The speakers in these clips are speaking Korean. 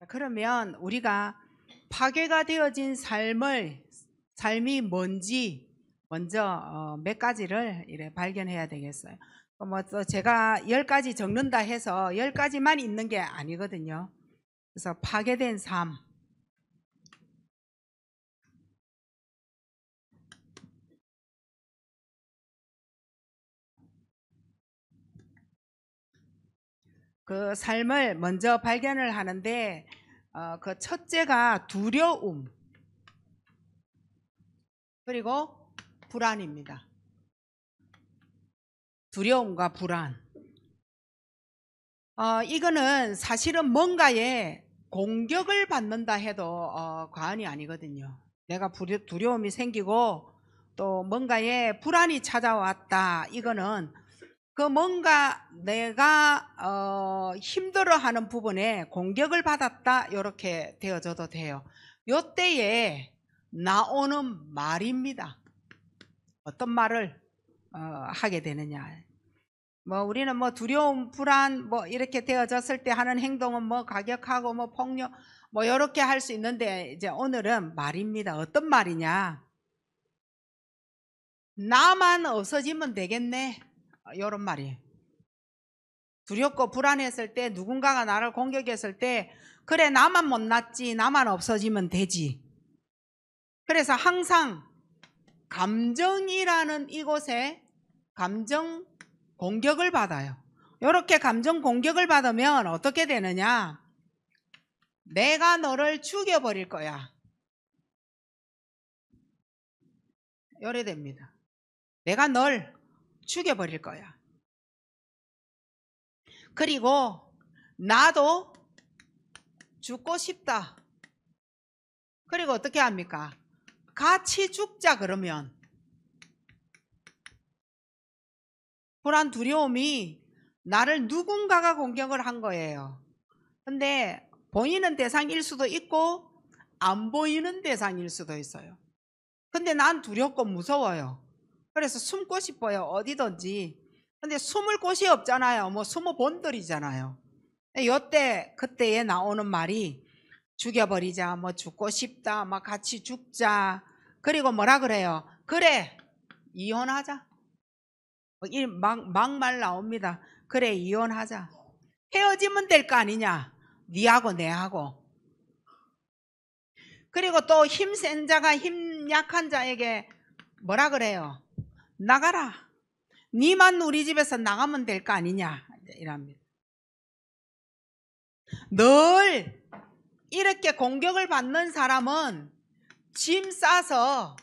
그러면 우리가 파괴가 되어진 삶이 뭔지 먼저 몇 가지를 이래 발견해야 되겠어요. 뭐 또 제가 10가지 적는다 해서 10가지만 있는 게 아니거든요. 그래서 파괴된 삶, 그 삶을 먼저 발견을 하는데 그 첫째가 두려움 그리고 불안입니다. 두려움과 불안. 이거는 사실은 뭔가에 공격을 받는다 해도 과언이 아니거든요. 내가 두려움이 생기고 또 뭔가에 불안이 찾아왔다. 이거는 그 뭔가 내가 힘들어하는 부분에 공격을 받았다. 이렇게 되어져도 돼요. 요때에 나오는 말입니다. 어떤 말을 하게 되느냐. 뭐 우리는 뭐 두려움, 불안 뭐 이렇게 되어졌을 때 하는 행동은 뭐 가격하고 뭐 폭력 뭐 이렇게 할 수 있는데 이제 오늘은 말입니다. 어떤 말이냐? 나만 없어지면 되겠네. 이런 말이에요. 두렵고 불안했을 때 누군가가 나를 공격했을 때 그래 나만 못났지 나만 없어지면 되지. 그래서 항상 감정이라는 이곳에 감정 공격을 받아요. 이렇게 감정 공격을 받으면 어떻게 되느냐? 내가 너를 죽여버릴 거야. 이래 됩니다. 내가 널 죽여버릴 거야. 그리고 나도 죽고 싶다. 그리고 어떻게 합니까? 같이 죽자 그러면. 불안 두려움이 나를 누군가가 공격을 한 거예요. 근데 보이는 대상일 수도 있고 안 보이는 대상일 수도 있어요. 근데 난 두렵고 무서워요. 그래서 숨고 싶어요. 어디든지. 근데 숨을 곳이 없잖아요. 뭐 숨어 본들이잖아요. 그때에 나오는 말이 죽여버리자, 뭐 죽고 싶다, 막 같이 죽자. 그리고 뭐라 그래요? 그래, 이혼하자. 막말 나옵니다. 그래, 이혼하자. 헤어지면 될 거 아니냐? 니하고 내하고. 그리고 또 힘센 자가 힘 약한 자에게 뭐라 그래요? 나가라. 니만 우리 집에서 나가면 될 거 아니냐? 이랍니다. 늘 이렇게 공격을 받는 사람은 짐 싸서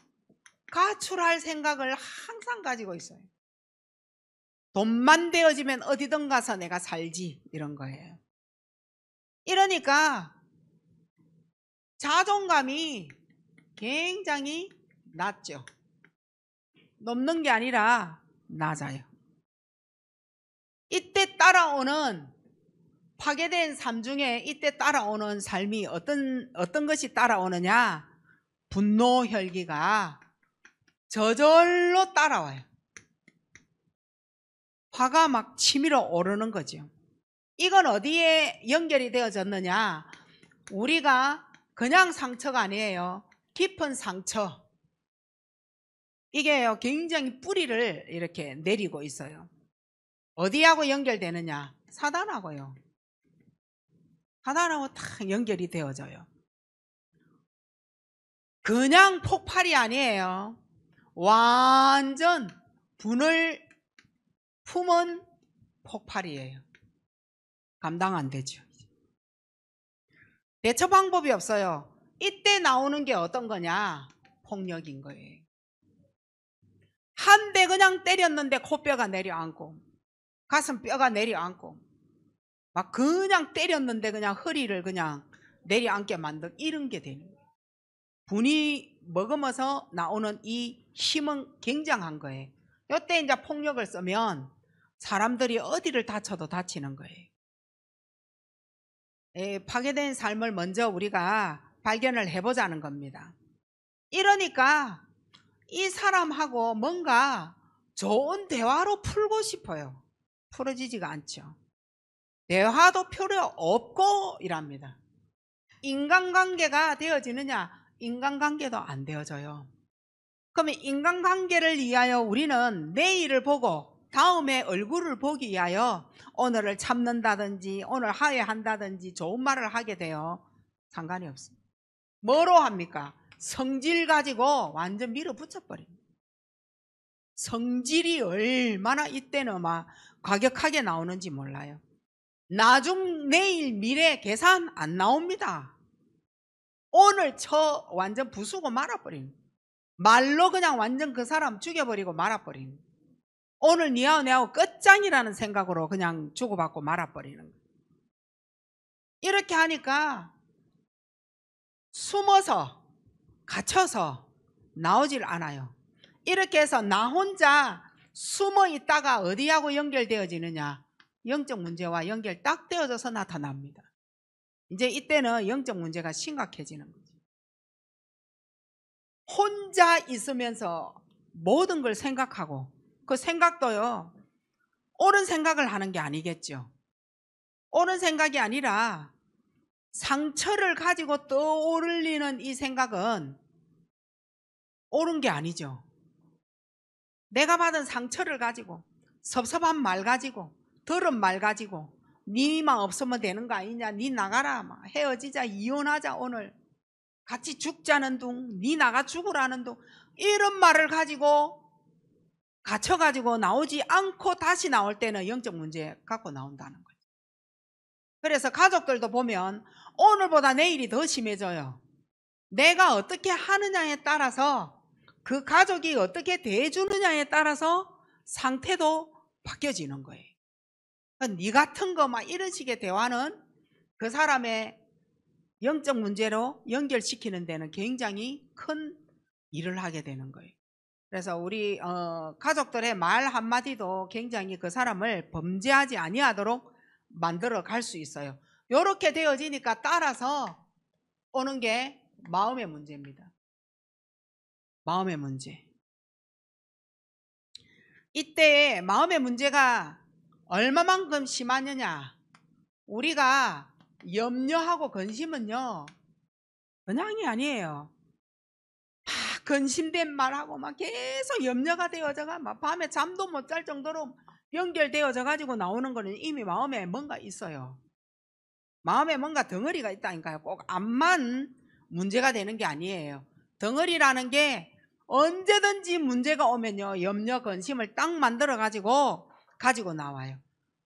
가출할 생각을 항상 가지고 있어요. 돈만 되어지면 어디든 가서 내가 살지 이런 거예요. 이러니까 자존감이 굉장히 낮죠. 높는 게 아니라 낮아요. 이때 따라오는 파괴된 삶 중에 이때 따라오는 삶이 어떤 것이 따라오느냐? 분노 혈기가 저절로 따라와요. 화가 막 치밀어 오르는 거죠. 이건 어디에 연결이 되어졌느냐? 우리가 그냥 상처가 아니에요. 깊은 상처. 이게 굉장히 뿌리를 이렇게 내리고 있어요. 어디하고 연결되느냐? 사단하고요. 사단하고 딱 연결이 되어져요. 그냥 폭발이 아니에요. 완전 분을 품은 폭발이에요. 감당 안 되죠. 대처 방법이 없어요. 이때 나오는 게 어떤 거냐? 폭력인 거예요. 한 대 그냥 때렸는데 코뼈가 내려앉고 가슴뼈가 내려앉고 막 그냥 때렸는데 그냥 허리를 그냥 내려앉게 만든 이런 게 되는 거예요. 분이 머금어서 나오는 이 힘은 굉장한 거예요. 이때 이제 폭력을 쓰면 사람들이 어디를 다쳐도 다치는 거예요. 파괴된 삶을 먼저 우리가 발견을 해보자는 겁니다. 이러니까 이 사람하고 뭔가 좋은 대화로 풀고 싶어요. 풀어지지가 않죠. 대화도 필요 없고 이랍니다. 인간관계가 되어지느냐? 인간관계도 안 되어져요. 그러면 인간관계를 위하여 우리는 내일을 보고 다음에 얼굴을 보기 위하여 오늘을 참는다든지 오늘 화해한다든지 좋은 말을 하게 돼요. 상관이 없습니다. 뭐로 합니까? 성질 가지고 완전 밀어붙여버립니다. 성질이 얼마나 이때는 막 과격하게 나오는지 몰라요. 나중 내일 미래 계산 안 나옵니다. 오늘 완전 부수고 말아버립니다. 말로 그냥 완전 그 사람 죽여버리고 말아버리는 거예요. 오늘 니하고 내하고 끝장이라는 생각으로 그냥 주고받고 말아버리는 거예요. 이렇게 하니까 숨어서 갇혀서 나오질 않아요. 이렇게 해서 나 혼자 숨어 있다가 어디하고 연결되어지느냐? 영적 문제와 연결 딱 되어져서 나타납니다. 이제 이때는 영적 문제가 심각해지는 거죠. 혼자 있으면서 모든 걸 생각하고 그 생각도요 옳은 생각을 하는 게 아니겠죠. 옳은 생각이 아니라 상처를 가지고 떠오르는 이 생각은 옳은 게 아니죠. 내가 받은 상처를 가지고 섭섭한 말 가지고 더러운 말 가지고 니만 없으면 되는 거 아니냐, 니 나가라, 헤어지자, 이혼하자, 오늘 같이 죽자는 둥, 니 나가 죽으라는 둥, 이런 말을 가지고 갇혀가지고 나오지 않고 다시 나올 때는 영적 문제 갖고 나온다는 거죠. 그래서 가족들도 보면 오늘보다 내일이 더 심해져요. 내가 어떻게 하느냐에 따라서 그 가족이 어떻게 대해주느냐에 따라서 상태도 바뀌어지는 거예요. 니 같은 거 막 이런 식의 대화는 그 사람의 영적 문제로 연결시키는 데는 굉장히 큰 일을 하게 되는 거예요. 그래서 우리 가족들의 말 한마디도 굉장히 그 사람을 범죄하지 아니하도록 만들어 갈 수 있어요. 이렇게 되어지니까 따라서 오는 게 마음의 문제입니다. 마음의 문제. 이때 마음의 문제가 얼마만큼 심하느냐? 우리가 염려하고 근심은요 그냥이 아니에요. 막 근심된 말하고 막 계속 염려가 되어져가 막 밤에 잠도 못 잘 정도로 연결되어져 가지고 나오는 거는 이미 마음에 뭔가 있어요. 마음에 뭔가 덩어리가 있다니까요. 꼭 암만 문제가 되는 게 아니에요. 덩어리라는 게 언제든지 문제가 오면요 염려 근심을 딱 만들어 가지고 나와요.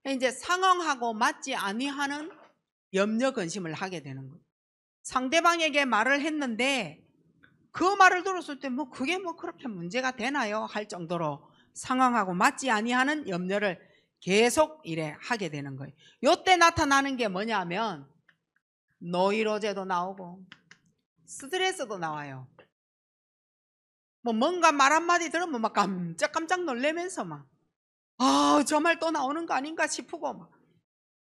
이제 상황하고 맞지 아니하는 염려 근심을 하게 되는 거예요. 상대방에게 말을 했는데 그 말을 들었을 때 뭐 그게 뭐 그렇게 문제가 되나요? 할 정도로 상황하고 맞지 아니하는 염려를 계속 이래 하게 되는 거예요. 요때 나타나는 게 뭐냐면 노이로제도 나오고 스트레스도 나와요. 뭐 뭔가 말 한마디 들으면 막 깜짝 놀래면서 막 저 말 또 나오는 거 아닌가 싶고 막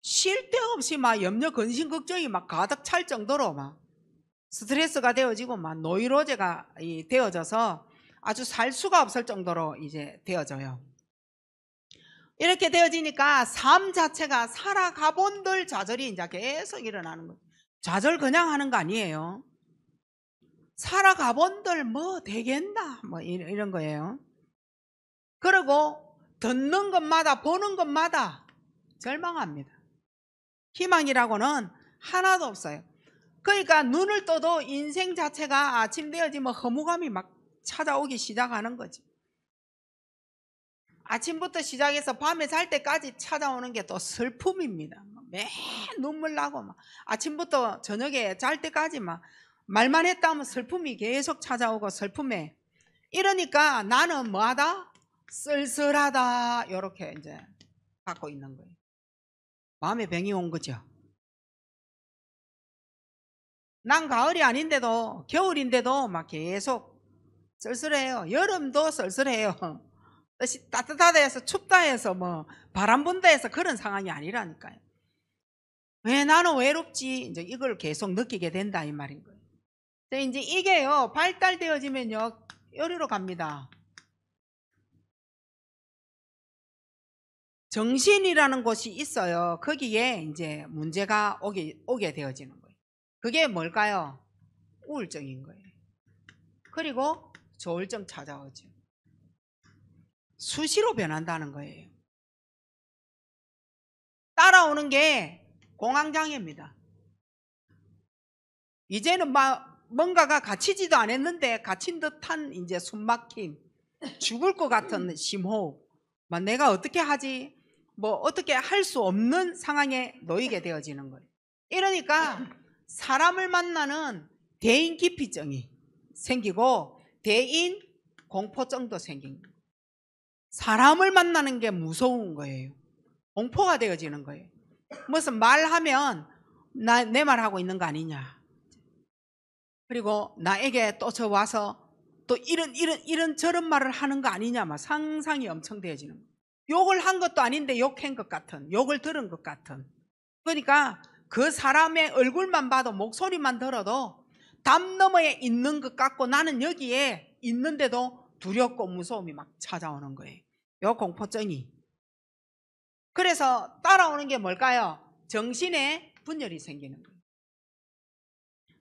쉴 데 없이 막 염려 근심 걱정이 막 가득 찰 정도로 막 스트레스가 되어지고 막 노이로제가 되어져서 아주 살 수가 없을 정도로 이제 되어져요. 이렇게 되어지니까 삶 자체가 살아가본들 좌절이 이제 계속 일어나는 거예요. 좌절 그냥 하는 거 아니에요. 살아가본들 뭐 되겠나 뭐 이런 거예요. 그리고 듣는 것마다 보는 것마다 절망합니다. 희망이라고는 하나도 없어요. 그러니까 눈을 떠도 인생 자체가 아침 되어지면 허무감이 막 찾아오기 시작하는 거지. 아침부터 시작해서 밤에 잘 때까지 찾아오는 게 또 슬픔입니다. 매 눈물 나고 막 아침부터 저녁에 잘 때까지 막 말만 했다 하면 슬픔이 계속 찾아오고 슬픔에 이러니까 나는 뭐하다? 쓸쓸하다 이렇게 이제 갖고 있는 거예요. 마음에 병이 온 거죠. 난 가을이 아닌데도 겨울인데도 막 계속 쓸쓸해요. 여름도 쓸쓸해요. 따뜻하다 해서 춥다 해서 뭐 바람 분다 해서 그런 상황이 아니라니까요. 왜 나는 외롭지? 이제 이걸 계속 느끼게 된다 이 말인 거예요. 이제 이게요 발달되어지면요 여기로 갑니다. 정신이라는 곳이 있어요. 거기에 이제 문제가 오게 되어지는 거예요. 그게 뭘까요? 우울증인 거예요. 그리고 조울증 찾아오죠. 수시로 변한다는 거예요. 따라오는 게 공황장애입니다. 이제는 뭔가가 갇히지도 않았는데 갇힌 듯한 이제 숨막힘, 죽을 것 같은 심호흡, 내가 어떻게 하지? 어떻게 할 수 없는 상황에 놓이게 되어지는 거예요. 이러니까 사람을 만나는 대인 기피증이 생기고 대인 공포증도 생긴 거예요. 사람을 만나는 게 무서운 거예요. 공포가 되어지는 거예요. 무슨 말하면 내 말하고 있는 거 아니냐. 그리고 나에게 또 저 와서 또 이런 저런 말을 하는 거 아니냐. 막 상상이 엄청 되어지는 거예요. 욕을 한 것도 아닌데 욕한 것 같은, 욕을 들은 것 같은. 그러니까 그 사람의 얼굴만 봐도 목소리만 들어도 담 너머에 있는 것 같고 나는 여기에 있는데도 두렵고 무서움이 막 찾아오는 거예요. 요 공포증이. 그래서 따라오는 게 뭘까요? 정신에 분열이 생기는 거예요.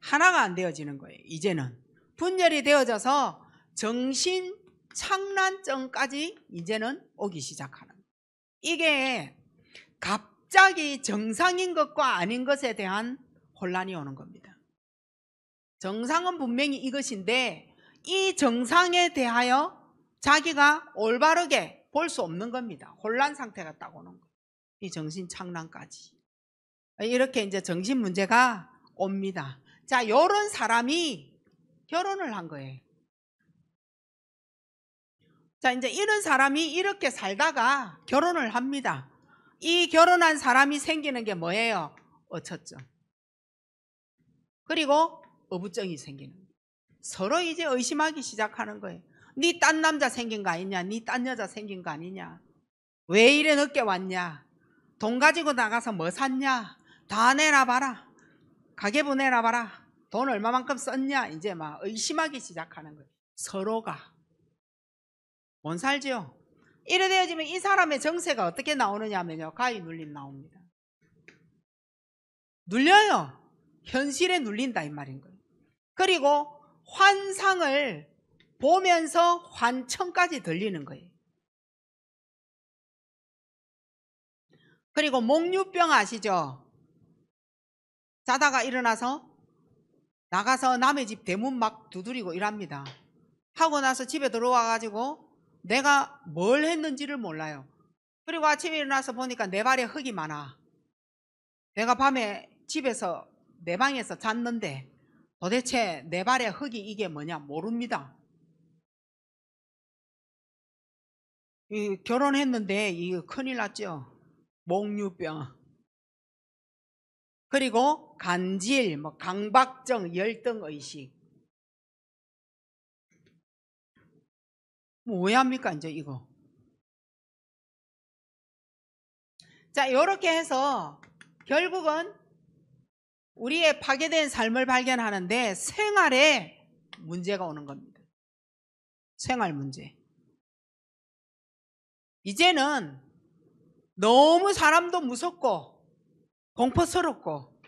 하나가 안 되어지는 거예요. 이제는 분열이 되어져서 정신 착란증까지 이제는 오기 시작하는 거예요. 이게 갑자기 정상인 것과 아닌 것에 대한 혼란이 오는 겁니다. 정상은 분명히 이것인데 이 정상에 대하여 자기가 올바르게 볼 수 없는 겁니다. 혼란 상태가 딱 오는 거예요. 이 정신 착란까지. 이렇게 이제 정신 문제가 옵니다. 자, 요런 사람이 결혼을 한 거예요. 자, 이제 이런 사람이 이렇게 살다가 결혼을 합니다. 이 결혼한 사람이 생기는 게 뭐예요? 어처증. 그리고 어부증이 생기는 거예요. 서로 이제 의심하기 시작하는 거예요. 네 딴 남자 생긴 거 아니냐? 네 딴 여자 생긴 거 아니냐? 왜 이래 늦게 왔냐? 돈 가지고 나가서 뭐 샀냐? 다 내놔봐라. 가계부 내놔봐라. 돈 얼마만큼 썼냐? 이제 막 의심하기 시작하는 거예요. 서로가. 못 살죠? 이래 되어지면 이 사람의 정세가 어떻게 나오느냐 하면요. 가위 눌림 나옵니다. 눌려요. 현실에 눌린다 이 말인 거예요. 그리고 환상을 보면서 환청까지 들리는 거예요. 그리고 목류병 아시죠? 자다가 일어나서 나가서 남의 집 대문 막 두드리고 이랍니다. 하고 나서 집에 들어와가지고 내가 뭘 했는지를 몰라요. 그리고 아침에 일어나서 보니까 내 발에 흙이 많아. 내가 밤에 집에서 내 방에서 잤는데 도대체 내 발에 흙이 이게 뭐냐 모릅니다. 결혼했는데 이거 큰일 났죠. 목류병. 그리고 간질, 강박증, 열등의식. 왜 합니까 이제 이거. 자, 이렇게 해서 결국은 우리의 파괴된 삶을 발견하는데 생활에 문제가 오는 겁니다. 생활 문제. 이제는 너무 사람도 무섭고 공포스럽고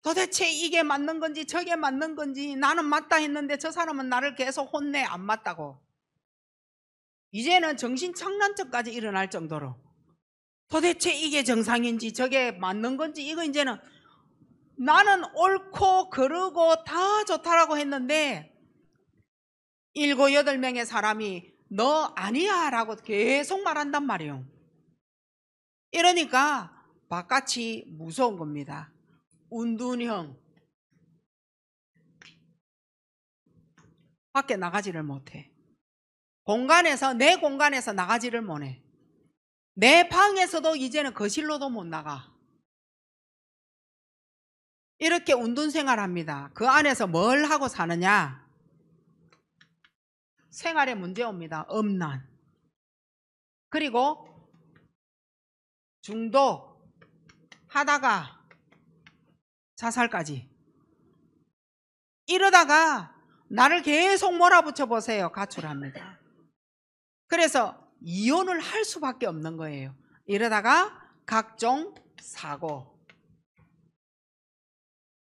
도대체 이게 맞는 건지 저게 맞는 건지 나는 맞다 했는데 저 사람은 나를 계속 혼내 안 맞다고. 이제는 정신착란증까지 일어날 정도로 도대체 이게 정상인지 저게 맞는 건지 이거 이제는 나는 옳고 그르고 다 좋다라고 했는데 7, 8명의 사람이 너 아니야 라고 계속 말한단 말이에요. 이러니까 바깥이 무서운 겁니다. 운둔형. 밖에 나가지를 못해. 내 공간에서 나가지를 못해. 내 방에서도 이제는 거실로도 못 나가. 이렇게 운둔생활합니다. 그 안에서 뭘 하고 사느냐? 생활에 문제 옵니다. 음란. 그리고 중독 하다가 자살까지. 이러다가 나를 계속 몰아붙여 보세요. 가출합니다. 그래서 이혼을 할 수밖에 없는 거예요. 이러다가 각종 사고.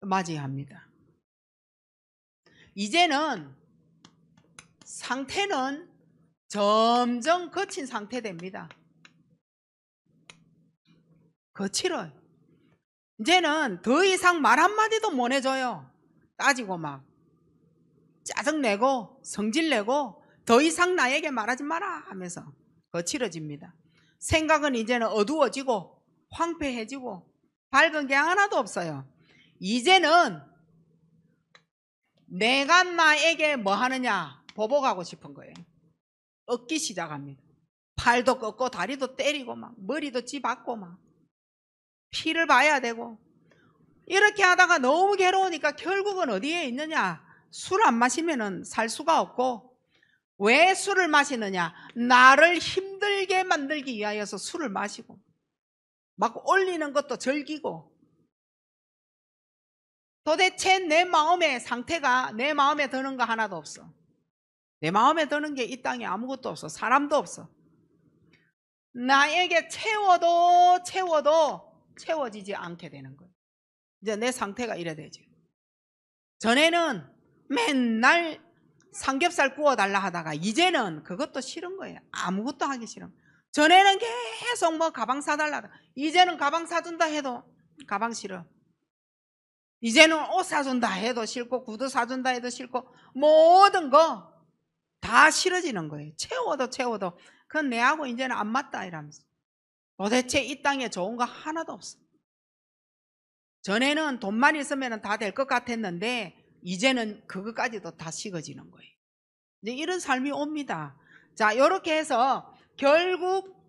맞이합니다. 이제는 상태는 점점 거친 상태 됩니다. 거칠어요. 이제는 더 이상 말 한마디도 못 해줘요. 따지고 막 짜증내고 성질내고 더 이상 나에게 말하지 마라 하면서 거칠어집니다. 생각은 이제는 어두워지고 황폐해지고 밝은 게 하나도 없어요. 이제는 내가 나에게 뭐 하느냐 보복하고 싶은 거예요. 얻기 시작합니다. 팔도 꺾고 다리도 때리고 막 머리도 쥐박고 막 피를 봐야 되고 이렇게 하다가 너무 괴로우니까 결국은 어디에 있느냐? 술 안 마시면은 살 수가 없고 왜 술을 마시느냐? 나를 힘들게 만들기 위하여서 술을 마시고 막 올리는 것도 즐기고 도대체 내 마음의 상태가 내 마음에 드는 거 하나도 없어. 내 마음에 드는 게 이 땅에 아무것도 없어. 사람도 없어. 나에게 채워도 채워지지 않게 되는 거예요. 이제 내 상태가 이래 되죠. 전에는 맨날 삼겹살 구워달라 하다가 이제는 그것도 싫은 거예요. 아무것도 하기 싫은. 전에는 계속 뭐 가방 사달라 하다가 이제는 가방 사준다 해도 가방 싫어. 이제는 옷 사준다 해도 싫고 구두 사준다 해도 싫고 모든 거 다 싫어지는 거예요. 채워도 그건 내하고 이제는 안 맞다 이러면서 도대체 이 땅에 좋은 거 하나도 없어. 전에는 돈만 있으면 다 될 것 같았는데 이제는 그것까지도 다 식어지는 거예요. 이제 이런 삶이 옵니다. 자, 이렇게 해서 결국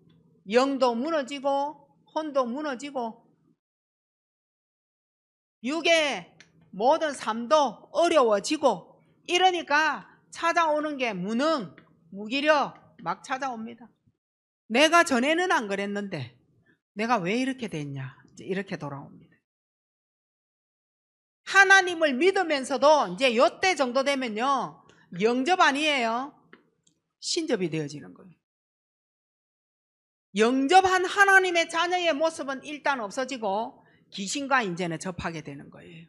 영도 무너지고 혼도 무너지고 육의 모든 삶도 어려워지고 이러니까 찾아오는 게 무능, 무기력 막 찾아옵니다. 내가 전에는 안 그랬는데 내가 왜 이렇게 됐냐 이렇게 돌아옵니다. 하나님을 믿으면서도 이제 요때 정도 되면요 영접 아니에요. 신접이 되어지는 거예요. 영접한 하나님의 자녀의 모습은 일단 없어지고 귀신과 이제는 접하게 되는 거예요.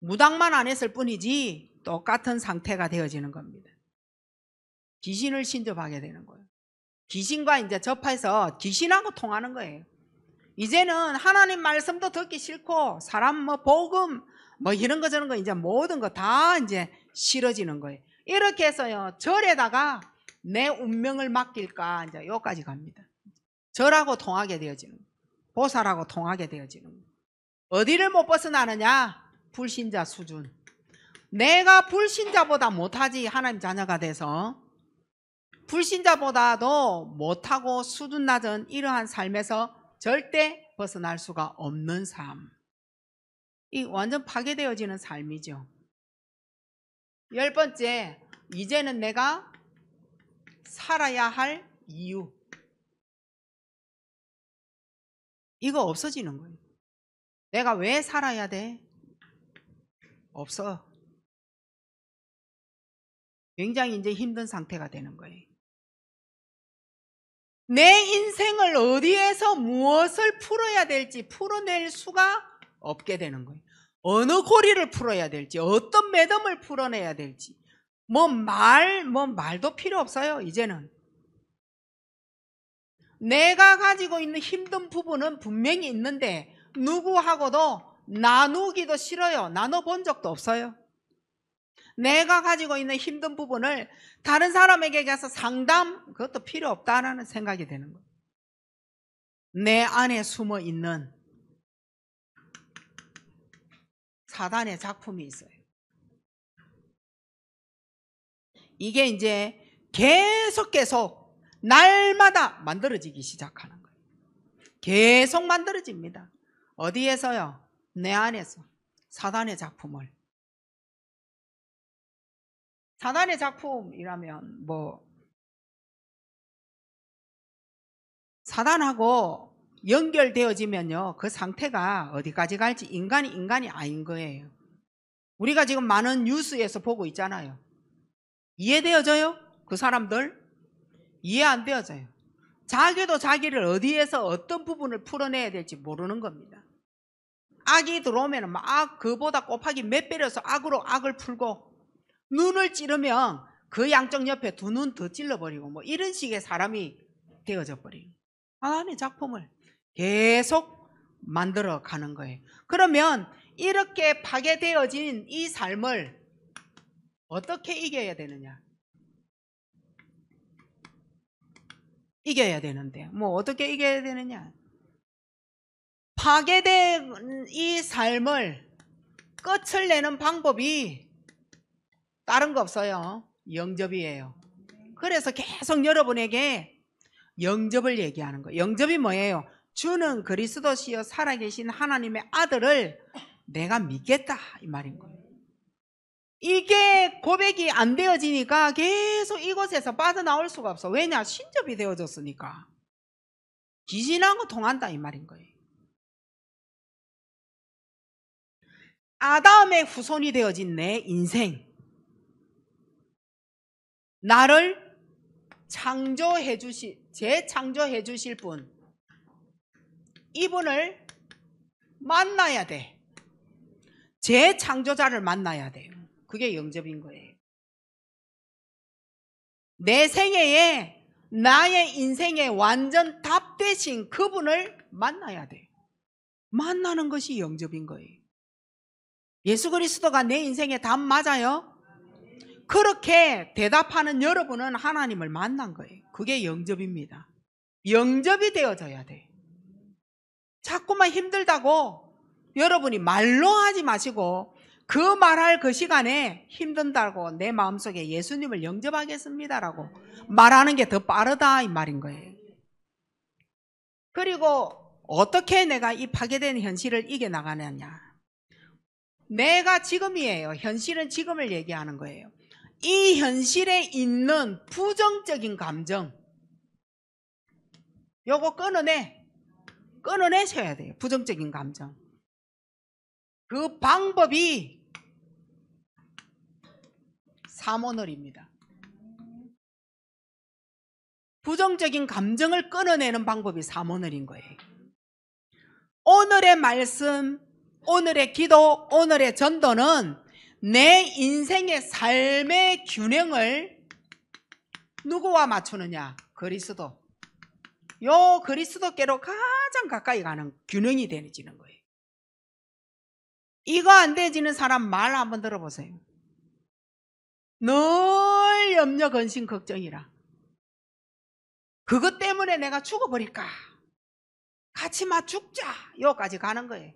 무당만 안 했을 뿐이지 똑같은 상태가 되어지는 겁니다. 귀신을 신접하게 되는 거예요. 귀신과 이제 접해서 귀신하고 통하는 거예요. 이제는 하나님 말씀도 듣기 싫고 사람 뭐 복음 뭐 이런 거 저런 거 이제 모든 거 다 이제 싫어지는 거예요. 이렇게 해서요 절에다가 내 운명을 맡길까 이제 여기까지 갑니다. 절하고 통하게 되어지는 거예요. 보살하고 통하게 되어지는 거예요. 어디를 못 벗어나느냐? 불신자 수준. 내가 불신자보다 못하지 하나님 자녀가 돼서 불신자보다도 못하고 수준 낮은 이러한 삶에서 절대 벗어날 수가 없는 삶. 이 완전 파괴되어지는 삶이죠. 10번째, 이제는 내가 살아야 할 이유. 이거 없어지는 거예요. 내가 왜 살아야 돼? 없어. 굉장히 이제 힘든 상태가 되는 거예요. 내 인생을 어디에서 무엇을 풀어야 될지 풀어낼 수가 없게 되는 거예요. 어느 고리를 풀어야 될지, 어떤 매듭을 풀어내야 될지, 말도 필요 없어요, 이제는. 내가 가지고 있는 힘든 부분은 분명히 있는데, 누구하고도 나누기도 싫어요. 나눠본 적도 없어요. 내가 가지고 있는 힘든 부분을 다른 사람에게 가서 상담, 그것도 필요 없다라는 생각이 되는 거예요. 내 안에 숨어 있는 사단의 작품이 있어요. 이게 이제 계속 날마다 만들어지기 시작하는 거예요. 계속 만들어집니다. 어디에서요? 내 안에서 사단의 작품을. 사단의 작품이라면 사단하고 연결되어지면요 그 상태가 어디까지 갈지 인간이 아닌 거예요. 우리가 지금 많은 뉴스에서 보고 있잖아요. 이해되어져요? 그 사람들? 이해 안 되어져요. 자기도 자기를 어디에서 어떤 부분을 풀어내야 될지 모르는 겁니다. 악이 들어오면 막 그보다 곱하기 몇 배려서 악으로 악을 풀고, 눈을 찌르면 그 양쪽 옆에 두 눈 더 찔러버리고, 뭐 이런 식의 사람이 되어져 버리는 하나님의 작품을 계속 만들어 가는 거예요. 그러면 이렇게 파괴되어진 이 삶을 어떻게 이겨야 되느냐? 이겨야 되는데, 뭐 어떻게 이겨야 되느냐? 파괴된 이 삶을 끝을 내는 방법이 다른 거 없어요. 영접이에요. 그래서 계속 여러분에게 영접을 얘기하는 거예요. 영접이 뭐예요? 주는 그리스도시여 살아계신 하나님의 아들을 내가 믿겠다, 이 말인 거예요. 이게 고백이 안 되어지니까 계속 이곳에서 빠져나올 수가 없어. 왜냐? 신접이 되어졌으니까. 기진하고 통한다, 이 말인 거예요. 아담의 후손이 되어진 내 인생, 나를 창조해 재창조해 주실 분, 이분을 만나야 돼. 재창조자를 만나야 돼요. 그게 영접인 거예요. 내 생애에, 나의 인생에 완전 답 되신 그분을 만나야 돼요. 만나는 것이 영접인 거예요. 예수 그리스도가 내 인생의 답 맞아요? 그렇게 대답하는 여러분은 하나님을 만난 거예요. 그게 영접입니다. 영접이 되어져야 돼. 자꾸만 힘들다고 여러분이 말로 하지 마시고, 그 말할 그 시간에 힘든다고 내 마음속에 예수님을 영접하겠습니다라고 말하는 게 더 빠르다, 이 말인 거예요. 그리고 어떻게 내가 이 파괴된 현실을 이겨나가느냐? 내가 지금이에요. 현실은 지금을 얘기하는 거예요. 이 현실에 있는 부정적인 감정, 요거 끊어내셔야 돼요. 부정적인 감정. 그 방법이 사모늘입니다. 부정적인 감정을 끊어내는 방법이 사모늘인 거예요. 오늘의 말씀, 오늘의 기도, 오늘의 전도는 내 인생의 삶의 균형을 누구와 맞추느냐? 그리스도. 요 그리스도께로 가장 가까이 가는 균형이 되어지는 거예요. 이거 안 되어지는 사람 말 한번 들어보세요. 늘 염려, 근심, 걱정이라. 그것 때문에 내가 죽어버릴까? 같이 막 죽자! 여기까지 가는 거예요.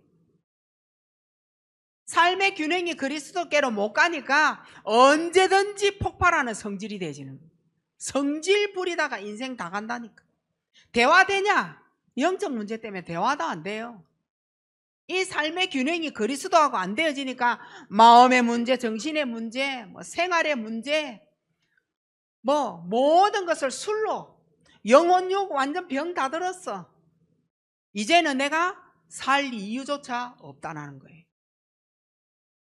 삶의 균형이 그리스도께로 못 가니까 언제든지 폭발하는 성질이 되어지는 거예요. 성질 부리다가 인생 다 간다니까. 대화되냐? 영적 문제 때문에 대화도 안 돼요. 이 삶의 균형이 그리스도하고 안 되어지니까 마음의 문제, 정신의 문제, 생활의 문제, 모든 것을 술로, 영혼욕 완전 병 다 들었어. 이제는 내가 살 이유조차 없다는 거예요.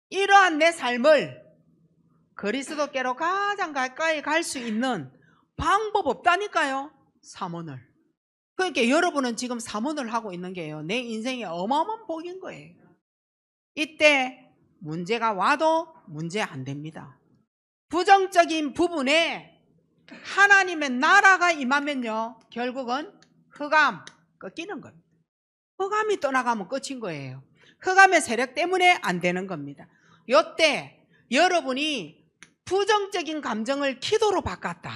이러한 내 삶을 그리스도께로 가장 가까이 갈 수 있는 방법 없다니까요. 사모늘. 그러니까 여러분은 지금 사모늘 하고 있는 게요, 내 인생의 어마어마한 복인 거예요. 이때 문제가 와도 문제 안 됩니다. 부정적인 부분에 하나님의 나라가 임하면요, 결국은 흑암 꺾이는 겁니다. 흑암이 떠나가면 끝인 거예요. 흑암의 세력 때문에 안 되는 겁니다. 요때 여러분이 부정적인 감정을 기도로 바꿨다,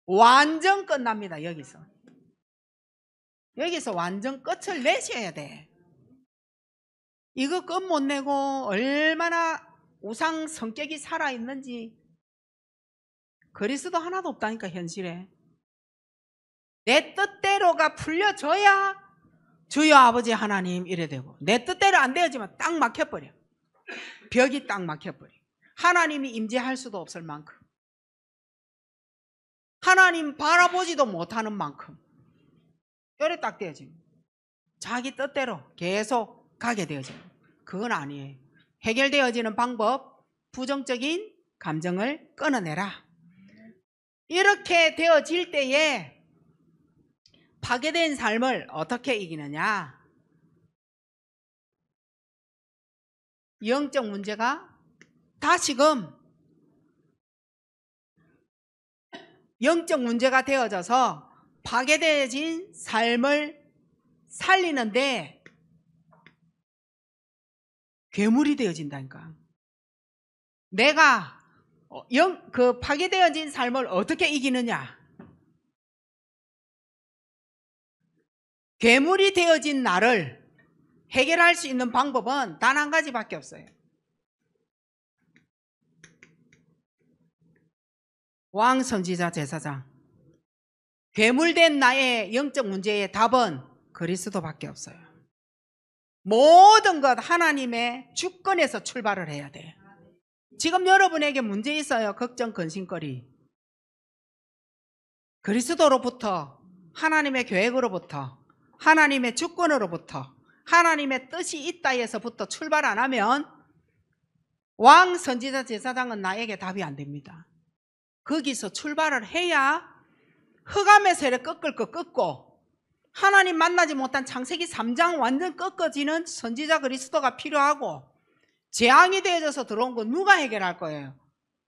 완전 끝납니다. 여기서 완전 끝을 내셔야 돼. 이거 끝 못 내고 얼마나 우상 성격이 살아있는지. 그리스도 하나도 없다니까, 현실에. 내 뜻대로가 풀려져야 주여 아버지 하나님 이래 되고, 내 뜻대로 안 되어지면 딱 막혀버려. 벽이 딱 막혀버려. 하나님이 임재할 수도 없을 만큼, 하나님 바라보지도 못하는 만큼 요래 딱 되어집니다. 자기 뜻대로 계속 가게 되어집니다. 그건 아니에요. 해결되어지는 방법, 부정적인 감정을 끊어내라. 이렇게 되어질 때에 파괴된 삶을 어떻게 이기느냐? 영적 문제가 다시금 영적 문제가 되어져서 파괴되어진 삶을 살리는데 괴물이 되어진다니까. 내가 그 파괴되어진 삶을 어떻게 이기느냐? 괴물이 되어진 나를 해결할 수 있는 방법은 단 한 가지밖에 없어요. 왕, 선지자, 제사장. 괴물된 나의 영적 문제의 답은 그리스도밖에 없어요. 모든 것 하나님의 주권에서 출발을 해야 돼. 지금 여러분에게 문제 있어요. 걱정, 근심거리. 그리스도로부터, 하나님의 계획으로부터, 하나님의 주권으로부터, 하나님의 뜻이 있다에서부터 출발 안 하면 왕, 선지자, 제사장은 나에게 답이 안 됩니다. 거기서 출발을 해야 흑암의 세력 꺾을 거 꺾고 하나님 만나지 못한 창세기 3장 완전 꺾어지는 선지자 그리스도가 필요하고, 재앙이 되어져서 들어온 거 누가 해결할 거예요?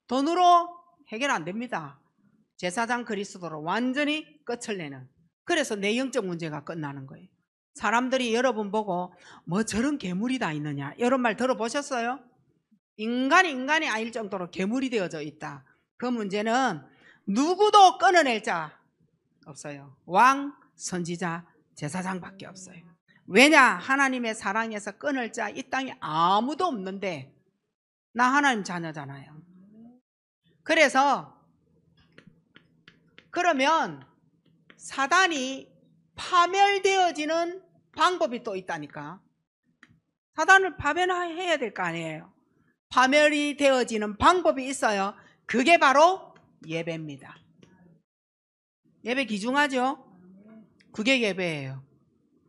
돈으로 해결 안 됩니다. 제사장 그리스도로 완전히 끝을 내는. 그래서 내 영적 문제가 끝나는 거예요. 사람들이 여러분 보고 뭐 저런 괴물이 다 있느냐 이런 말 들어보셨어요? 인간이 아닐 정도로 괴물이 되어져 있다. 그 문제는 누구도 끊어낼 자 없어요. 왕, 선지자, 제사장밖에 없어요. 왜냐? 하나님의 사랑에서 끊을 자 이 땅에 아무도 없는데 나 하나님 자녀잖아요. 그래서 그러면 사단이 파멸되어지는 방법이 또 있다니까. 사단을 파멸해야 될 거 아니에요. 파멸이 되어지는 방법이 있어요. 그게 바로 예배입니다. 예배 귀중하죠? 그게 예배예요.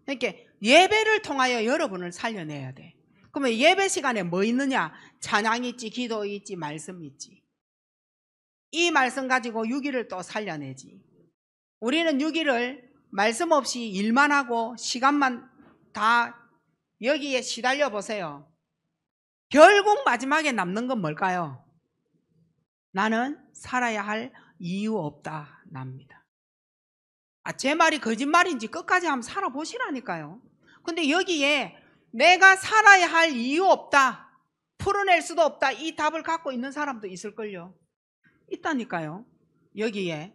그러니까 예배를 통하여 여러분을 살려내야 돼. 그러면 예배 시간에 뭐 있느냐? 찬양 있지, 기도 있지, 말씀 있지. 이 말씀 가지고 6일을 또 살려내지. 우리는 6일을 말씀 없이 일만 하고 시간만 다 여기에 시달려 보세요. 결국 마지막에 남는 건 뭘까요? 나는 살아야 할 이유 없다 납니다. 제 말이 거짓말인지 끝까지 한번 살아보시라니까요. 근데 여기에 내가 살아야 할 이유 없다, 풀어낼 수도 없다, 이 답을 갖고 있는 사람도 있을걸요. 있다니까요, 여기에.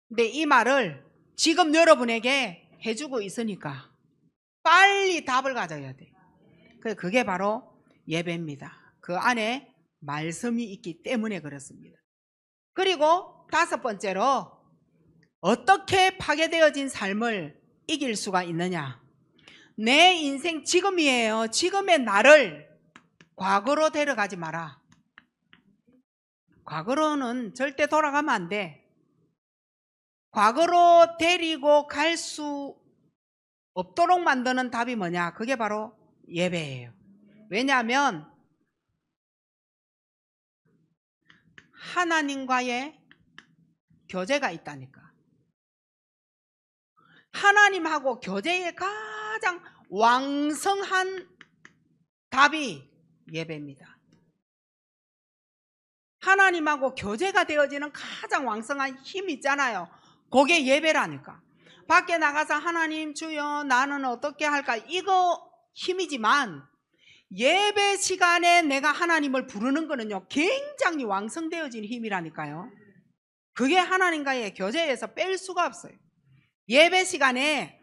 근데 이 말을 지금 여러분에게 해주고 있으니까 빨리 답을 가져야 돼. 그게 바로 예배입니다. 그 안에 말씀이 있기 때문에 그렇습니다. 그리고 다섯 번째로, 어떻게 파괴되어진 삶을 이길 수가 있느냐? 내 인생 지금이에요. 지금의 나를 과거로 데려가지 마라. 과거로는 절대 돌아가면 안 돼. 과거로 데리고 갈 수 없도록 만드는 답이 뭐냐? 그게 바로 예배예요. 왜냐하면 하나님과의 교제가 있다니까. 하나님하고 교제의 가장 왕성한 답이 예배입니다. 하나님하고 교제가 되어지는 가장 왕성한 힘이 있잖아요. 그게 예배라니까. 밖에 나가서 하나님 주여 나는 어떻게 할까, 이거 힘이지만 예배 시간에 내가 하나님을 부르는 거는요 굉장히 왕성되어진 힘이라니까요. 그게 하나님과의 교제에서 뺄 수가 없어요. 예배 시간에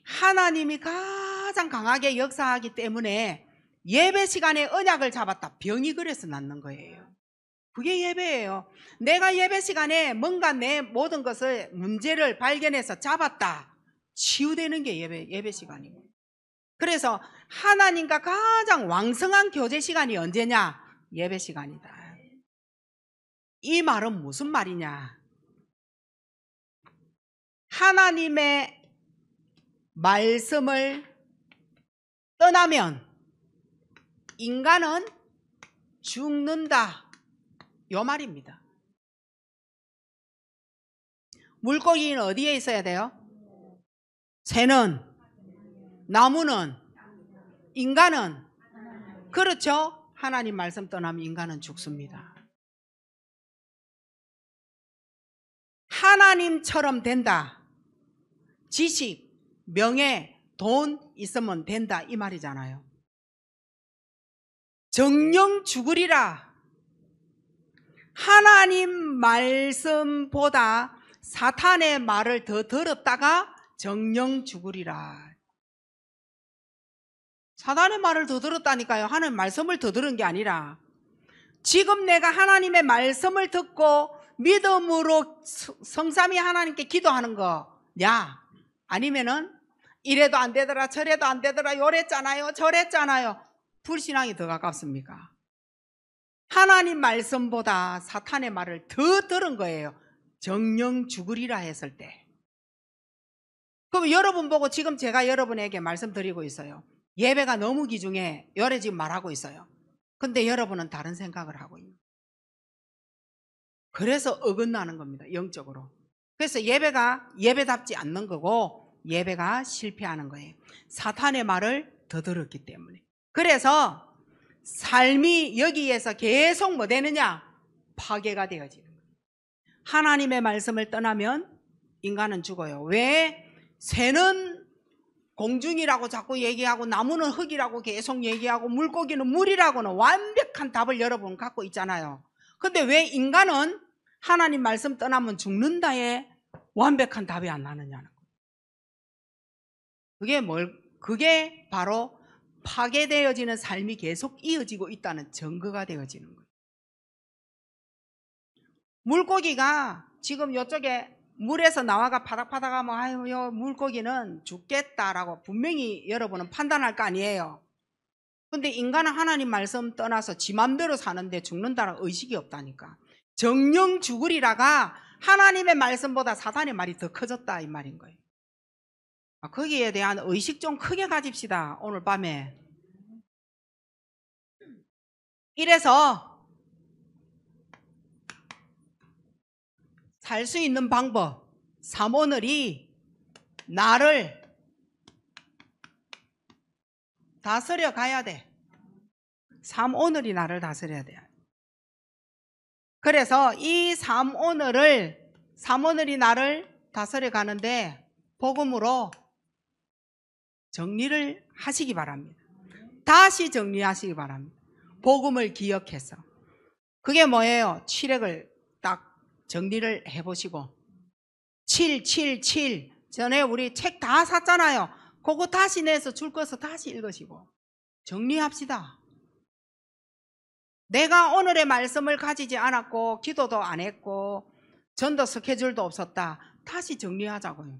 하나님이 가장 강하게 역사하기 때문에 예배 시간에 언약을 잡았다, 병이 그래서 낫는 거예요. 그게 예배예요. 내가 예배 시간에 뭔가 내 모든 것을 문제를 발견해서 잡았다, 치유되는 게 예배 시간이고. 그래서 하나님과 가장 왕성한 교제 시간이 언제냐? 예배 시간이다. 이 말은 무슨 말이냐? 하나님의 말씀을 떠나면 인간은 죽는다, 요 말입니다. 물고기는 어디에 있어야 돼요? 새는, 나무는, 인간은 그렇죠? 하나님 말씀 떠나면 인간은 죽습니다. 하나님처럼 된다. 지식, 명예, 돈 있으면 된다 이 말이잖아요. 정령 죽으리라. 하나님 말씀보다 사탄의 말을 더 들었다가 정령 죽으리라. 사탄의 말을 더 들었다니까요. 하나님 말씀을 더 들은 게 아니라 지금 내가 하나님의 말씀을 듣고 믿음으로 성삼위 하나님께 기도하는 거냐, 아니면은 이래도 안 되더라 저래도 안 되더라 요랬잖아요 저랬잖아요. 불신앙이 더 가깝습니까? 하나님 말씀보다 사탄의 말을 더 들은 거예요. 정령 죽으리라 했을 때. 그럼 여러분 보고 지금 제가 여러분에게 말씀드리고 있어요. 예배가 너무 귀중해. 요래 지금 말하고 있어요. 근데 여러분은 다른 생각을 하고 있는. 그래서 어긋나는 겁니다. 영적으로. 그래서 예배가 예배답지 않는 거고 예배가 실패하는 거예요. 사탄의 말을 더 들었기 때문에. 그래서 삶이 여기에서 계속 뭐 되느냐? 파괴가 되어지는 거예요. 하나님의 말씀을 떠나면 인간은 죽어요. 왜? 새는 공중이라고 자꾸 얘기하고 나무는 흙이라고 계속 얘기하고 물고기는 물이라고는 완벽한 답을 여러분 갖고 있잖아요. 근데 왜 인간은 하나님 말씀 떠나면 죽는다에 완벽한 답이 안 나느냐는 거예요. 그게 바로 파괴되어지는 삶이 계속 이어지고 있다는 증거가 되어지는 거예요. 물고기가 지금 이쪽에 물에서 나와가 파닥파닥하면 아유 요 물고기는 죽겠다라고 분명히 여러분은 판단할 거 아니에요. 근데 인간은 하나님 말씀 떠나서 지 맘대로 사는데 죽는다는 의식이 없다니까. 정령 죽으리라가 하나님의 말씀보다 사탄의 말이 더 커졌다 이 말인 거예요. 거기에 대한 의식 좀 크게 가집시다 오늘 밤에. 이래서 살 수 있는 방법, 삼오늘이 나를 다스려 가야 돼. 삼오늘이 나를 다스려야 돼. 그래서 이 삼오늘이 나를 다스려 가는데 복음으로 정리를 하시기 바랍니다. 다시 정리하시기 바랍니다. 복음을 기억해서. 그게 뭐예요? 칠액을 딱 정리를 해보시고 7 전에 우리 책 다 샀잖아요. 그거 다시 내서 줄 것을 다시 읽으시고 정리합시다. 내가 오늘의 말씀을 가지지 않았고 기도도 안 했고 전도 스케줄도 없었다. 다시 정리하자고요.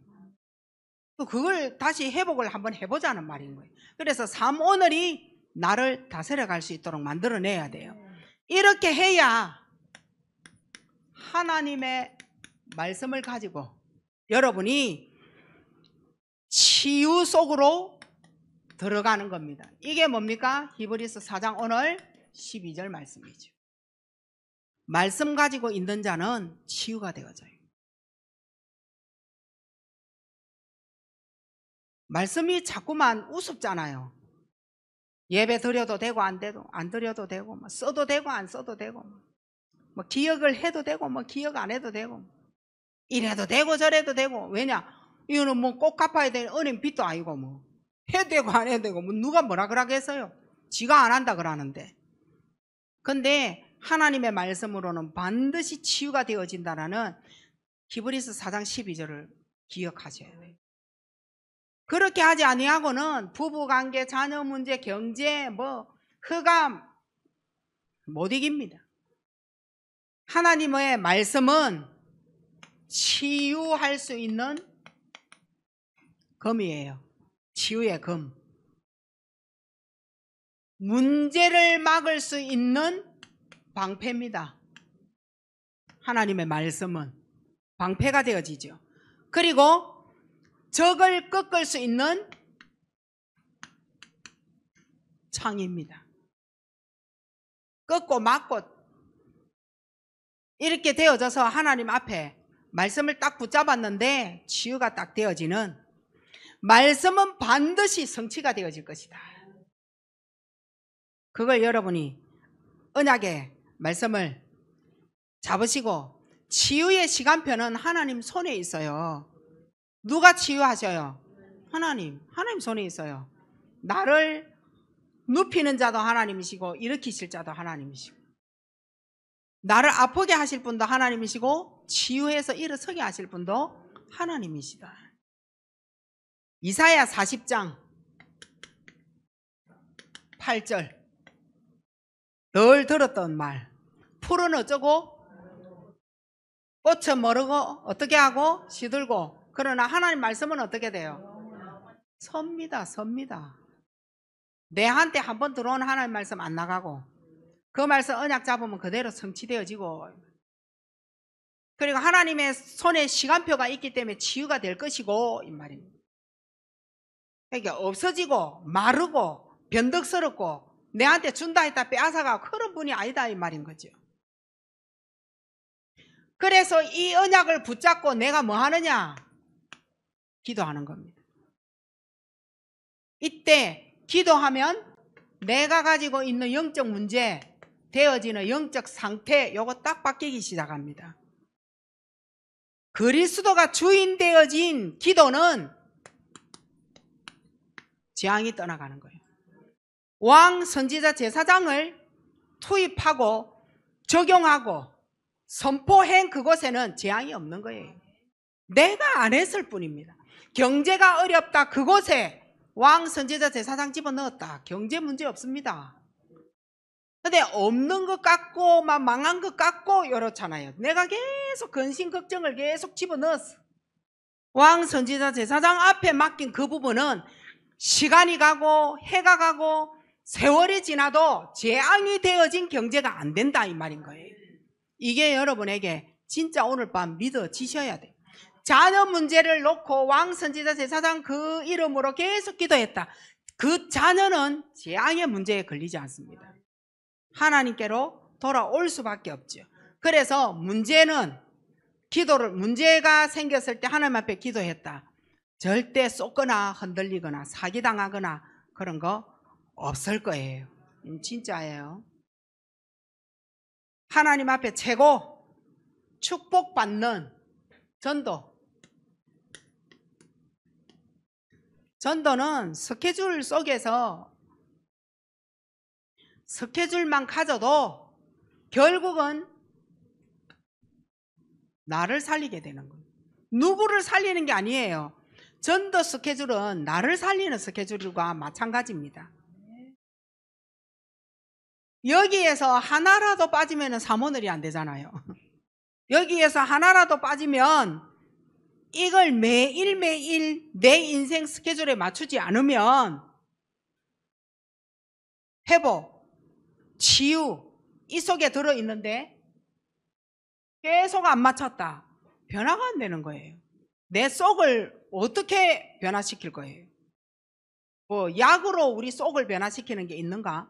그걸 다시 회복을 한번 해보자는 말인 거예요. 그래서 삼오늘이 나를 다스려 갈 수 있도록 만들어내야 돼요. 이렇게 해야 하나님의 말씀을 가지고 여러분이 치유 속으로 들어가는 겁니다. 이게 뭡니까? 히브리서 4장 오늘 12절 말씀이죠. 말씀 가지고 있는 자는 치유가 되어져요. 말씀이 자꾸만 우습잖아요. 예배 드려도 되고 안 드려도 되고 뭐 써도 되고 안 써도 되고 뭐 기억을 해도 되고 뭐 기억 안 해도 되고 이래도 되고 저래도 되고. 왜냐? 이거는 뭐 꼭 갚아야 되는 은행 빚도 아니고 뭐 해도 되고 안 해도 되고 뭐 누가 뭐라 그러겠어요? 지가 안 한다 그러는데. 근데 하나님의 말씀으로는 반드시 치유가 되어진다라는 히브리서 4장 12절을 기억하셔야 돼요. 그렇게 하지 아니하고는 부부관계, 자녀 문제, 경제, 뭐 흑암 못 이깁니다. 하나님의 말씀은 치유할 수 있는 검이에요. 치유의 검. 문제를 막을 수 있는 방패입니다. 하나님의 말씀은 방패가 되어지죠. 그리고 적을 꺾을 수 있는 창입니다. 꺾고 막고 이렇게 되어져서 하나님 앞에 말씀을 딱 붙잡았는데 치유가 딱 되어지는, 말씀은 반드시 성취가 되어질 것이다. 그걸 여러분이 언약의 말씀을 잡으시고, 치유의 시간표는 하나님 손에 있어요. 누가 치유하셔요? 하나님 손에 있어요. 나를 눕히는 자도 하나님이시고 일으키실 자도 하나님이시고, 나를 아프게 하실 분도 하나님이시고 치유해서 일어서게 하실 분도 하나님이시다. 이사야 40장 8절, 늘 들었던 말. 풀은 어쩌고 꽃은 모르고 어떻게 하고 시들고, 그러나 하나님 말씀은 어떻게 돼요? 섭니다. 내한테 한번 들어온 하나님 말씀 안 나가고, 그 말씀 언약 잡으면 그대로 성취되어지고, 그리고 하나님의 손에 시간표가 있기 때문에 치유가 될 것이고, 이 말입니다. 그러니까 없어지고 마르고 변덕스럽고 내한테 준다 했다 빼앗아가고 그런 분이 아니다, 이 말인 거죠. 그래서 이 언약을 붙잡고 내가 뭐 하느냐? 기도하는 겁니다. 이때 기도하면 내가 가지고 있는 영적 문제, 되어지는 영적 상태, 요거 딱 바뀌기 시작합니다. 그리스도가 주인 되어진 기도는 재앙이 떠나가는 거예요. 왕, 선지자, 제사장을 투입하고 적용하고 선포한 그곳에는 재앙이 없는 거예요. 내가 안 했을 뿐입니다. 경제가 어렵다, 그곳에 왕, 선지자, 제사장 집어넣었다, 경제 문제 없습니다. 근데 없는 것 같고 막 망한 것 같고 이렇잖아요. 내가 계속 근심 걱정을 계속 집어넣었어. 왕, 선지자, 제사장 앞에 맡긴 그 부분은 시간이 가고 해가 가고 세월이 지나도 재앙이 되어진 경제가 안 된다, 이 말인 거예요. 이게 여러분에게 진짜 오늘 밤 믿어지셔야 돼요. 자녀 문제를 놓고 왕, 선지자, 제사장 그 이름으로 계속 기도했다. 그 자녀는 재앙의 문제에 걸리지 않습니다. 하나님께로 돌아올 수밖에 없죠. 그래서 문제는 문제가 생겼을 때 하나님 앞에 기도했다. 절대 쏟거나 흔들리거나 사기당하거나 그런 거 없을 거예요. 진짜예요. 하나님 앞에 최고 축복받는 전도는 스케줄 속에서 스케줄만 가져도 결국은 나를 살리게 되는 거예요. 누구를 살리는 게 아니에요. 전도 스케줄은 나를 살리는 스케줄과 마찬가지입니다. 여기에서 하나라도 빠지면 사모늘이 안 되잖아요. 여기에서 하나라도 빠지면 이걸 매일매일 내 인생 스케줄에 맞추지 않으면 회복, 치유 이 속에 들어있는데 계속 안 맞췄다. 변화가 안 되는 거예요. 내 속을 어떻게 변화시킬 거예요? 뭐 약으로 우리 속을 변화시키는 게 있는가?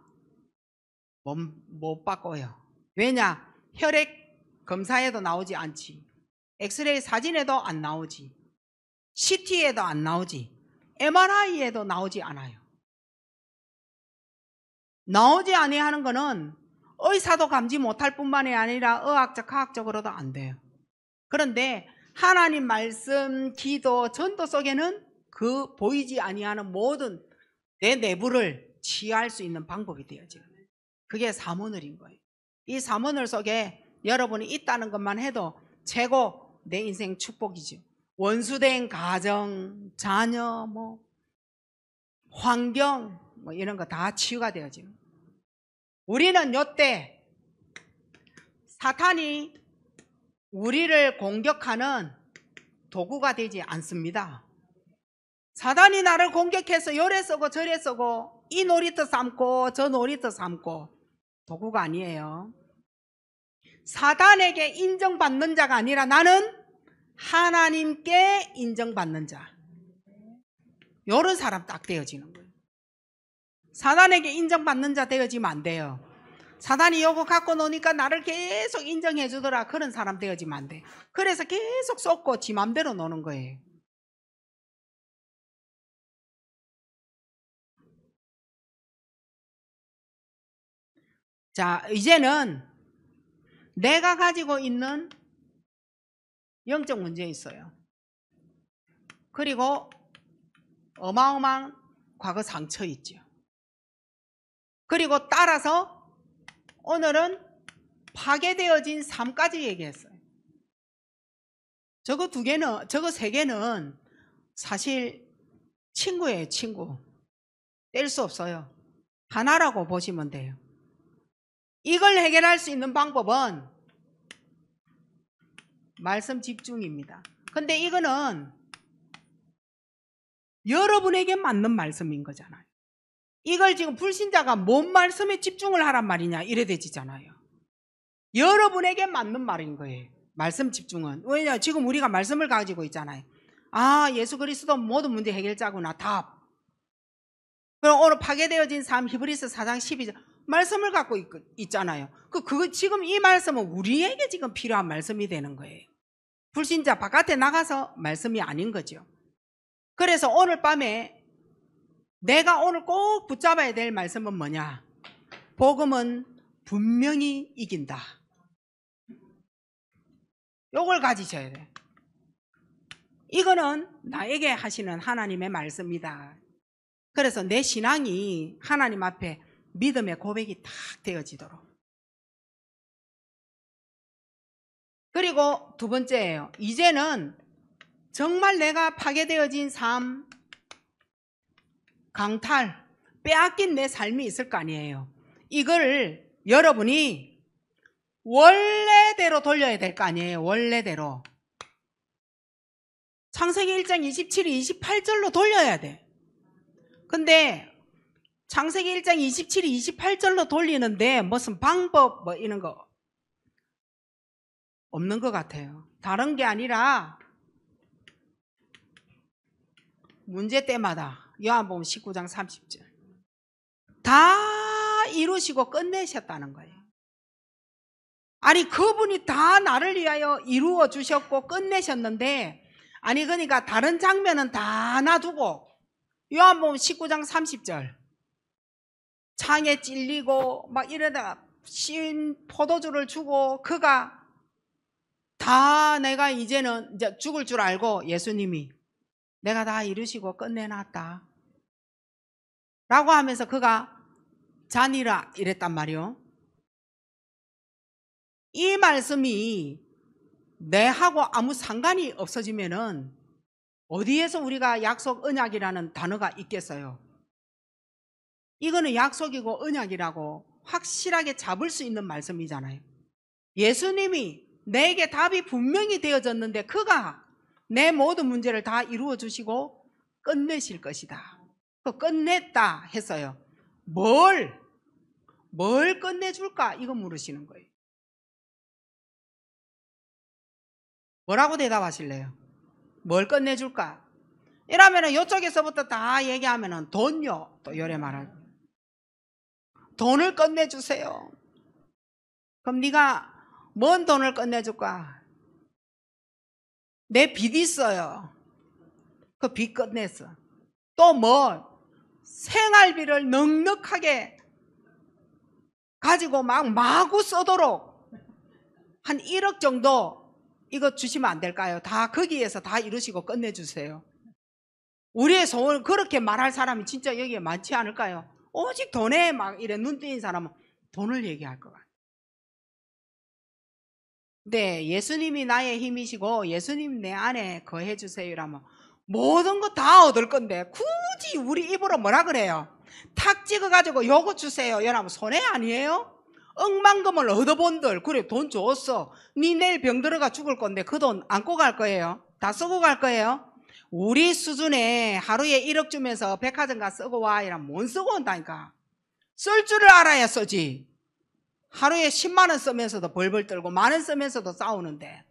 못 바꿔요. 왜냐? 혈액 검사에도 나오지 않지, 엑스레이 사진에도 안 나오지, CT에도 안 나오지, MRI에도 나오지 않아요. 나오지 아니하는 거는 의사도 감지 못할 뿐만이 아니라 의학적, 과학적으로도 안 돼요. 그런데 하나님 말씀, 기도, 전도 속에는 그 보이지 아니하는 모든 내 내부를 치유할 수 있는 방법이 되어져요. 그게 사모늘인 거예요. 이 사모늘 속에 여러분이 있다는 것만 해도 최고 내 인생 축복이죠. 원수된 가정, 자녀, 환경 이런 거 다 치유가 되어지요. 우리는 요때 사탄이 우리를 공격하는 도구가 되지 않습니다. 사단이 나를 공격해서 요래 쓰고 저래 쓰고 이 놀이터 삼고 저 놀이터 삼고 도구가 아니에요. 사단에게 인정받는 자가 아니라 나는 하나님께 인정받는 자, 요런 사람 딱 되어지는 거예요. 사단에게 인정받는 자 되어지면 안 돼요. 사단이 요거 갖고 노니까 나를 계속 인정해 주더라, 그런 사람 되어지면 안 돼. 그래서 계속 쏟고 지 맘대로 노는 거예요. 자, 이제는 내가 가지고 있는 영적 문제 있어요. 그리고 어마어마한 과거 상처 있죠. 그리고 따라서 오늘은 파괴되어진 삶까지 얘기했어요. 저거 세 개는 사실 친구예요, 친구. 뗄 수 없어요. 하나라고 보시면 돼요. 이걸 해결할 수 있는 방법은 말씀 집중입니다. 근데 이거는 여러분에게 맞는 말씀인 거잖아요. 이걸 지금 불신자가 뭔 말씀에 집중을 하란 말이냐 이래 되지잖아요. 여러분에게 맞는 말인 거예요. 말씀 집중은. 왜냐, 지금 우리가 말씀을 가지고 있잖아요. 아, 예수 그리스도 모든 문제 해결자구나. 답. 그럼 오늘 파괴되어진 삶 히브리서 4장 12절 말씀을 갖고 있잖아요. 그거 지금 이 말씀은 우리에게 지금 필요한 말씀이 되는 거예요. 불신자 바깥에 나가서 말씀이 아닌 거죠. 그래서 오늘 밤에 내가 오늘 꼭 붙잡아야 될 말씀은 뭐냐? 복음은 분명히 이긴다. 요걸 가지셔야 돼. 이거는 나에게 하시는 하나님의 말씀이다. 그래서 내 신앙이 하나님 앞에 믿음의 고백이 딱 되어지도록. 그리고 두 번째예요. 이제는 정말 내가 파괴되어진 삶, 강탈, 빼앗긴 내 삶이 있을 거 아니에요. 이걸 여러분이 원래대로 돌려야 될 거 아니에요. 원래대로. 창세기 1장 27, 28절로 돌려야 돼. 근데 창세기 1장 27, 28절로 돌리는데 무슨 방법 뭐 이런 거 없는 것 같아요. 다른 게 아니라 문제 때마다 요한복음 19장 30절 다 이루시고 끝내셨다는 거예요. 아니 그분이 다 나를 위하여 이루어 주셨고 끝내셨는데, 아니 그러니까 다른 장면은 다 놔두고 요한복음 19장 30절 창에 찔리고 막 이러다가 신 포도주를 주고 그가 다 내가 이제는 이제 죽을 줄 알고 예수님이 내가 다 이루시고 끝내놨다 라고 하면서 그가 자니라 이랬단 말이요. 이 말씀이 내하고 아무 상관이 없어지면은 어디에서 우리가 약속 언약이라는 단어가 있겠어요? 이거는 약속이고 언약이라고 확실하게 잡을 수 있는 말씀이잖아요. 예수님이 내게 답이 분명히 되어졌는데 그가 내 모든 문제를 다 이루어 주시고 끝내실 것이다. 끝냈다 했어요. 뭘 끝내줄까? 이거 물으시는 거예요. 뭐라고 대답하실래요? 뭘 끝내줄까? 이러면은 이쪽에서부터 다 얘기하면은 돈요. 또 요래 말할 돈을 끝내주세요. 그럼 네가 뭔 돈을 끝내줄까? 내 빚 있어요. 그 빚 끝냈어. 또 뭐 생활비를 넉넉하게 가지고 막 마구 써도록 한 1억 정도 이거 주시면 안 될까요? 다 거기에서 다 이루시고 끝내주세요. 우리의 소원 그렇게 말할 사람이 진짜 여기에 많지 않을까요? 오직 돈에 막 이래 눈 뜨인 사람은 돈을 얘기할 것 같아요. 네, 예수님이 나의 힘이시고 예수님 내 안에 거해 주세요 이러면 모든 거 다 얻을 건데 굳이 우리 입으로 뭐라 그래요? 탁 찍어가지고 요거 주세요 이러면 손해 아니에요? 억만금을 얻어본들 그래 돈 줬어. 니 내일 병 들어가 죽을 건데 그 돈 안고 갈 거예요? 다 쓰고 갈 거예요? 우리 수준에 하루에 1억 주면서 백화점 가 쓰고 와 이러면 못 쓰고 온다니까. 쓸 줄을 알아야 쓰지. 하루에 10만 원 쓰면서도 벌벌 떨고 만 원 쓰면서도 싸우는데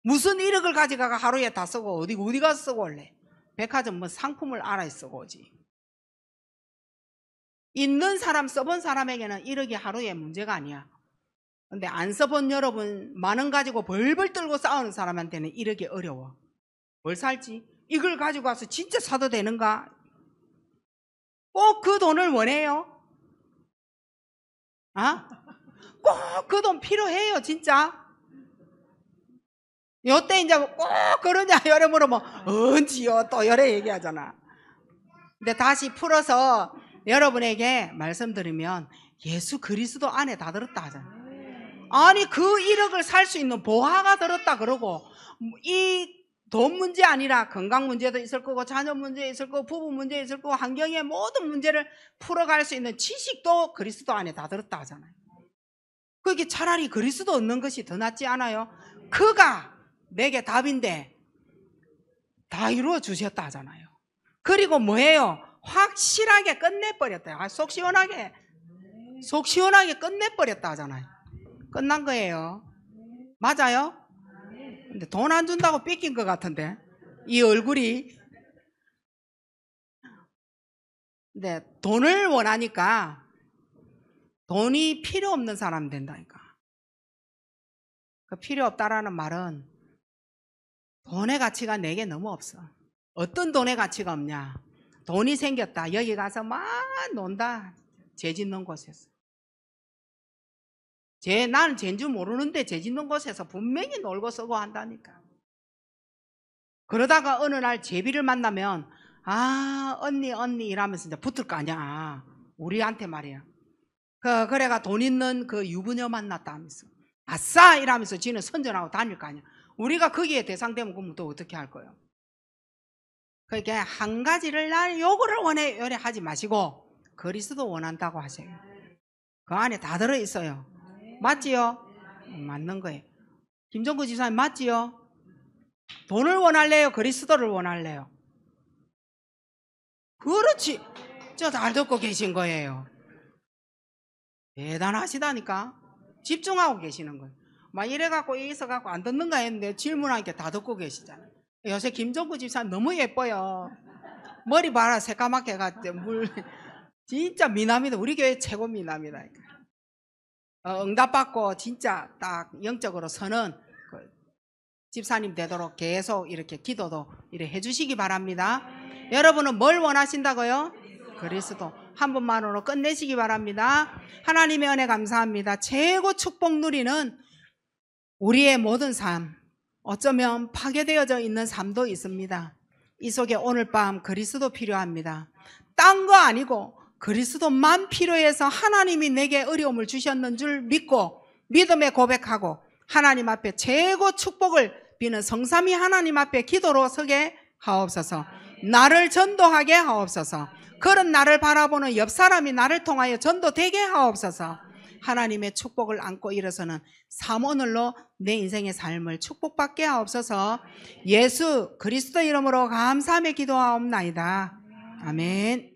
무슨 1억을 가져가가 하루에 다 쓰고 어디 가서 쓰고 올래? 백화점 뭐 상품을 알아야 쓰고 오지. 있는 사람 써본 사람에게는 1억이 하루에 문제가 아니야. 근데 안 써본 여러분 만 원 가지고 벌벌 떨고 싸우는 사람한테는 1억이 어려워. 뭘 살지? 이걸 가지고 와서 진짜 사도 되는가? 꼭 그 돈을 원해요? 아? 꼭 그 돈 필요해요, 진짜. 요때 이제 꼭 그러냐, 여러 물으면, 언지요? 또 여러 얘기하잖아. 근데 다시 풀어서 여러분에게 말씀드리면, 예수 그리스도 안에 다 들었다 하잖아. 아니, 그 1억을 살 수 있는 보화가 들었다 그러고, 이 돈 문제 아니라 건강 문제도 있을 거고, 자녀 문제 있을 거고, 부부 문제 있을 거고, 환경의 모든 문제를 풀어갈 수 있는 지식도 그리스도 안에 다 들었다 하잖아요. 그게 차라리 그리스도 얻는 것이 더 낫지 않아요? 그가 내게 답인데 다 이루어 주셨다 하잖아요. 그리고 뭐예요? 확실하게 끝내버렸다. 속 시원하게 끝내버렸다 하잖아요. 끝난 거예요. 맞아요? 근데 돈 안 준다고 뺏긴 것 같은데, 이 얼굴이. 근데 돈을 원하니까 돈이 필요 없는 사람 된다니까. 그 필요 없다라는 말은 돈의 가치가 내게 너무 없어. 어떤 돈의 가치가 없냐? 돈이 생겼다. 여기 가서 막 논다. 죄 짓는 곳에서. 나는 죄인 줄 모르는데 죄 짓는 곳에서 분명히 놀고 쓰고 한다니까. 그러다가 어느 날 제비를 만나면, 아, 언니 이러면서 이제 붙을 거 아니야. 우리한테 말이야. 그래가 돈 있는 그 유부녀 만났다 하면서, 아싸! 이러면서 지는 선전하고 다닐 거 아니야. 우리가 거기에 대상되면 그럼 또 어떻게 할 거예요? 그러니까 한 가지를 날 요거를 원해 요래 하지 마시고 그리스도 원한다고 하세요. 그 안에 다 들어있어요. 맞지요? 맞는 거예요. 김정구 집사님 맞지요? 돈을 원할래요? 그리스도를 원할래요? 그렇지. 저 잘 듣고 계신 거예요. 대단하시다니까. 집중하고 계시는 거예요. 막 이래갖고 있어갖고 안 듣는가 했는데 질문하니까 다 듣고 계시잖아요. 요새 김정구 집사님 너무 예뻐요. 머리 봐라, 새까맣게 해가지고 진짜 미남이다. 우리 교회 최고 미남이다. 응답받고 진짜 딱 영적으로 서는 그 집사님 되도록 계속 이렇게 기도도 이렇게 해주시기 바랍니다. 여러분은 뭘 원하신다고요? 그리스도. 한 번만으로 끝내시기 바랍니다. 하나님의 은혜 감사합니다. 최고 축복 누리는 우리의 모든 삶, 어쩌면 파괴되어져 있는 삶도 있습니다. 이 속에 오늘 밤 그리스도 필요합니다. 딴 거 아니고 그리스도만 필요해서 하나님이 내게 어려움을 주셨는 줄 믿고 믿음에 고백하고 하나님 앞에 최고 축복을 비는 성삼위 하나님 앞에 기도로 서게 하옵소서. 나를 전도하게 하옵소서. 그런 나를 바라보는 옆 사람이 나를 통하여 전도되게 하옵소서. 하나님의 축복을 안고 일어서는 삼오늘로 내 인생의 삶을 축복받게 하옵소서. 예수 그리스도 이름으로 감사하며 기도하옵나이다. 아멘.